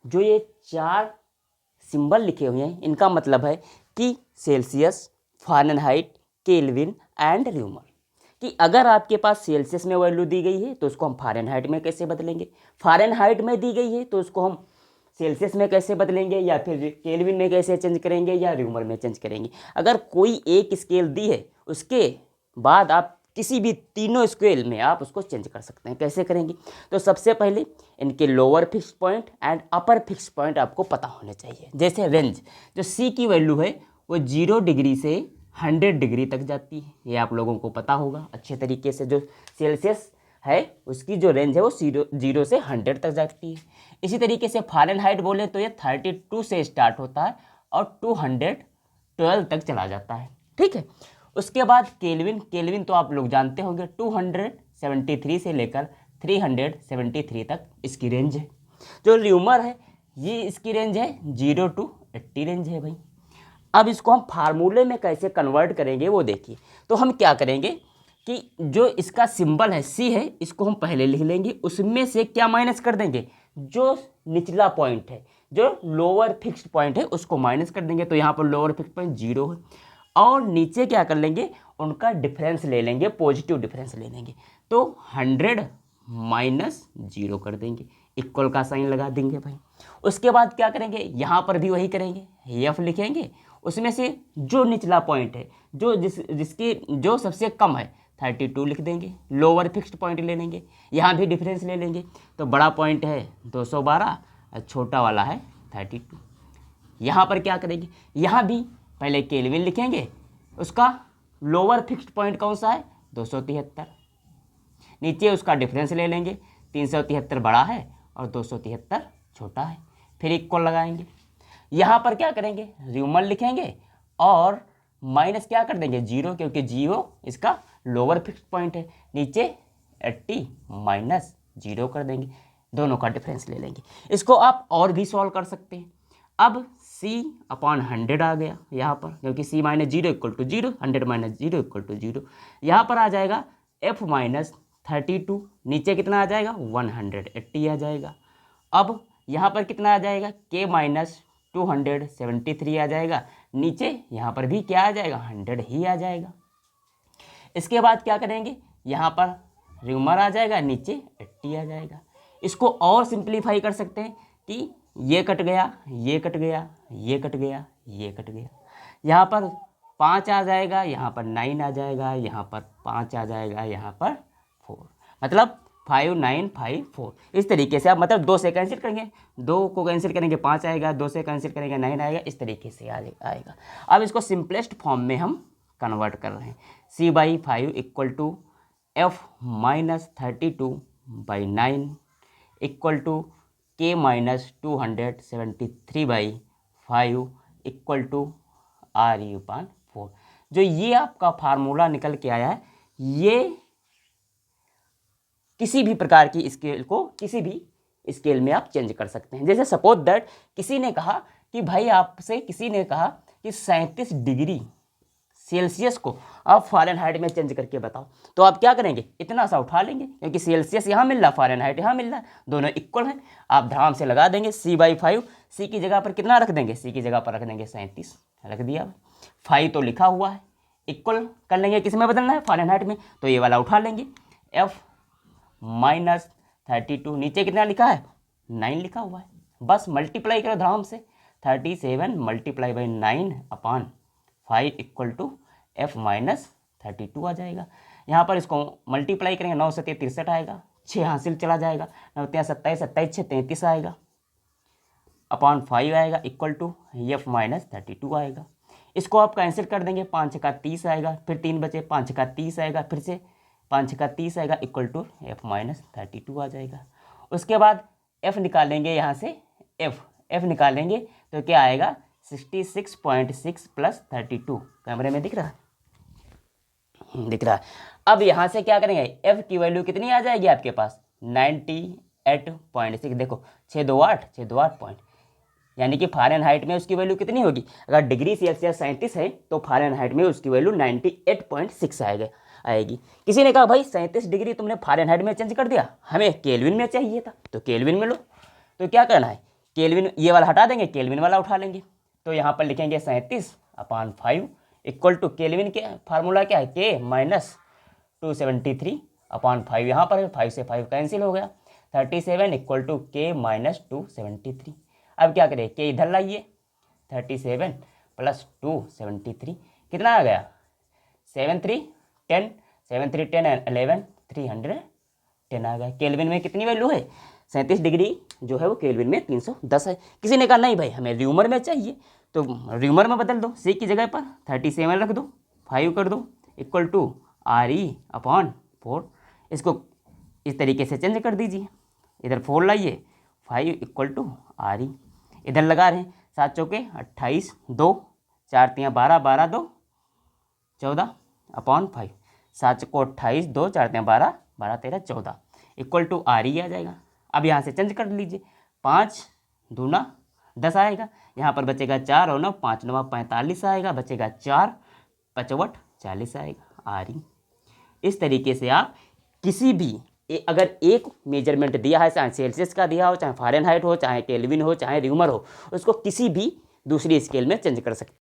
जो ये 4 सिंबल लिखे हुए हैं इनका मतलब है कि Celsius, Fahrenheit, kelvin and rumour. कि अगर आपके पास सेल्सियस में वैल्यू दी गई है तो उसको हम फ़ारेनहाइट में कैसे बदलेंगे, फ़ारेनहाइट में दी गई है तो उसको हम सेल्सियस में कैसे बदलेंगे, या फिर केल्विन में कैसे चेंज करेंगे, या र्यूमर में चेंज करेंगे। अगर कोई एक स्केल दी है उसके बाद आप किसी भी तीनों स्केल में आप उसको चेंज कर सकते हैं। कैसे करेंगे, तो सबसे पहले इनके lower fix point and upper fix point आपको पता होने चाहिए। जैसे रेंज, जो सी की वैल्यू है वो 0 डिग्री से 100 डिग्री तक जाती है, ये आप लोगों को पता होगा अच्छे तरीके से। जो सेल्सियस है उसकी जो रेंज है वो 0 से 100 तक जाती है। इसी तरीके से फ़ारेनहाइट बोले तो ये 32 से स्टार्ट होता है और 212 तक चला जाता है। ठीक है, उसके बाद केल्विन, केल्विन तो आप लोग जानते होंगे 273 से लेकर 373 तक इसकी रेंज है। जो र्यूमर है ये इसकी रेंज है 0 to 80 रेंज है भाई। अब इसको हम फार्मूले में कैसे कन्वर्ट करेंगे वो देखिए। तो हम क्या करेंगे कि जो इसका सिंबल है सी है इसको हम पहले लिख लेंगे, उसमें से क्या माइनस कर देंगे, जो निचला पॉइंट है, जो लोअर फिक्स्ड पॉइंट है उसको माइनस कर देंगे। तो यहाँ पर लोअर फिक्स्ड पॉइंट 0 है, और नीचे क्या कर लेंगे, उनका डिफरेंस ले लेंगे, पॉजिटिव डिफरेंस ले लेंगे। तो 100 माइनस 0 कर देंगे, इक्वल का साइन लगा देंगे भाई। उसके बाद क्या करेंगे, यहाँ पर भी वही करेंगे, एफ लिखेंगे, उसमें से जो निचला पॉइंट है, जो जिसकी जो सबसे कम है 32 लिख देंगे, लोअर फिक्स्ड पॉइंट ले लेंगे, यहाँ भी डिफरेंस ले लेंगे। तो बड़ा पॉइंट है 212 और छोटा वाला है 32। यहाँ पर क्या करेंगे, यहाँ भी पहले केल्विन लिखेंगे, उसका लोअर फिक्स्ड पॉइंट कौन सा है 273, नीचे उसका डिफरेंस ले लेंगे, 373 बड़ा है और 273 छोटा है, फिर इक्वल लगाएंगे। यहाँ पर क्या करेंगे, र्यूमर लिखेंगे और माइनस क्या कर देंगे 0, क्योंकि 0 इसका लोअर फिक्स्ड पॉइंट है, नीचे 80 माइनस 0 कर देंगे, दोनों का डिफरेंस ले लेंगे। इसको आप और भी सॉल्व कर सकते हैं। अब C/100 आ गया यहाँ पर, क्योंकि C - 0 = 0, 100 - 0 = 0। यहाँ पर आ जाएगा F - 32, नीचे कितना आ जाएगा 180 आ जाएगा। अब यहाँ पर कितना आ जाएगा, K - 273 आ जाएगा, नीचे यहाँ पर भी क्या आ जाएगा 100 ही आ जाएगा। इसके बाद क्या करेंगे, यहाँ पर र्यूमर आ जाएगा, नीचे 80 आ जाएगा। इसको और सिंप्लीफाई कर सकते हैं कि ये कट गया, ये कट गया, ये कट गया, ये कट गया, यहाँ पर 5 आ जाएगा, यहाँ पर 9 आ जाएगा, यहाँ पर 5 आ जाएगा, यहाँ पर 4, मतलब 5 9 5 4। इस तरीके से आप मतलब 2 से कैंसिल करेंगे, 2 को कैंसिल करेंगे 5 आएगा, 2 से कैंसिल करेंगे 9 आएगा, इस तरीके से आएगा। अब इसको सिंपलेस्ट फॉर्म में हम कन्वर्ट कर रहे हैं। C/5 = F - 32/9 = K - 273/5 = RU/4। जो ये आपका फार्मूला निकल के आया है, ये किसी भी प्रकार की स्केल को किसी भी स्केल में आप चेंज कर सकते हैं। जैसे सपोज दैट किसी ने कहा कि भाई आपसे किसी ने कहा कि 37 डिग्री सेल्सियस को आप फ़ारेनहाइट में चेंज करके बताओ, तो आप क्या करेंगे, इतना सा उठा लेंगे, क्योंकि सेल्सियस यहाँ मिल रहा, फ़ारेनहाइट यहाँ मिल रहा है, दोनों इक्वल हैं। आप धड़ाम से लगा देंगे C/5, C की जगह पर कितना रख देंगे, C की जगह पर रख देंगे 37, रख दिया। 5 तो लिखा हुआ है, इक्वल कर लेंगे, किस में बदलना है फ़ारेनहाइट में, तो ये वाला उठा लेंगे। F - 32, नीचे कितना लिखा है 9 लिखा हुआ है, बस मल्टीप्लाई करो धड़ाम से, 37 × 9/5 = F - 32 आ जाएगा। यहाँ पर इसको मल्टीप्लाई करेंगे, 9 से 63 आएगा, 6 हासिल चला जाएगा, 9 × 27, 27 6 33 आएगा, /5 आएगा, = F - 32 आएगा। इसको आप कैंसिल कर देंगे, 5 × 30 आएगा, फिर 3 बचे, 5 × 30 आएगा, फिर से 5 × 30 आएगा, = F - 32 आ जाएगा। उसके बाद F निकालेंगे, यहाँ से F निकालेंगे तो क्या आएगा 66.6 + 32, कैमरे में दिख रहा है, दिख रहा है। अब यहाँ से क्या करेंगे, F की वैल्यू कितनी आ जाएगी आपके पास 98.6, देखो 628 628 पॉइंट, यानी कि फ़ारेनहाइट में उसकी वैल्यू कितनी होगी, अगर डिग्री सेल्सियस 37 है तो फ़ारेनहाइट में उसकी वैल्यू 98.6 आएगी। किसी ने कहा भाई 37 डिग्री तुमने फ़ारेनहाइट में चेंज कर दिया, हमें केल्विन में चाहिए था, तो केल्विन में लो। तो क्या करना है, केल्विन ये वाला हटा देंगे, केल्विन वाला उठा लेंगे। तो यहाँ पर लिखेंगे 37/5 इक्वल टू केल्विन के फार्मूला क्या है, के माइनस 273/5। यहाँ पर 5 से 5 कैंसिल हो गया। 37 इक्वल टू के माइनस 273। अब क्या करें, के इधर लाइए, 37 प्लस 273 कितना आ गया, 7 3 10, 7 3 10 11 310 आ गया। केल्विन में कितनी वैल्यू है, 37 डिग्री जो है वो केल्विन में 310 है। किसी ने कहा नहीं भाई हमें र्यूमर में चाहिए, तो र्यूमर में बदल दो, सी की जगह पर 37 रख दो, 5 कर दो इक्वल टू RE/4। इसको इस तरीके से चेंज कर दीजिए, इधर 4 लाइए, 5 इक्वल टू RE। इधर लगा रहे हैं 7 चौके 28, 2 4 3 12, 12 2 14/5, 7 चौको 28, 2 4 3 12, 12 13 14 इक्वल टू RE आ जाएगा। अब यहाँ से चेंज कर लीजिए, 5 दूना 10 आएगा, यहाँ पर बचेगा 4 और 9 5 9 45 आएगा, बचेगा 4 55 40 आएगा RE। इस तरीके से आप किसी भी अगर एक मेजरमेंट दिया है, चाहे सेल्सियस का दिया हो, चाहे फ़ारेनहाइट हो, चाहे केल्विन हो, चाहे र्यूमर हो, उसको किसी भी दूसरी स्केल में चेंज कर सकते हैं।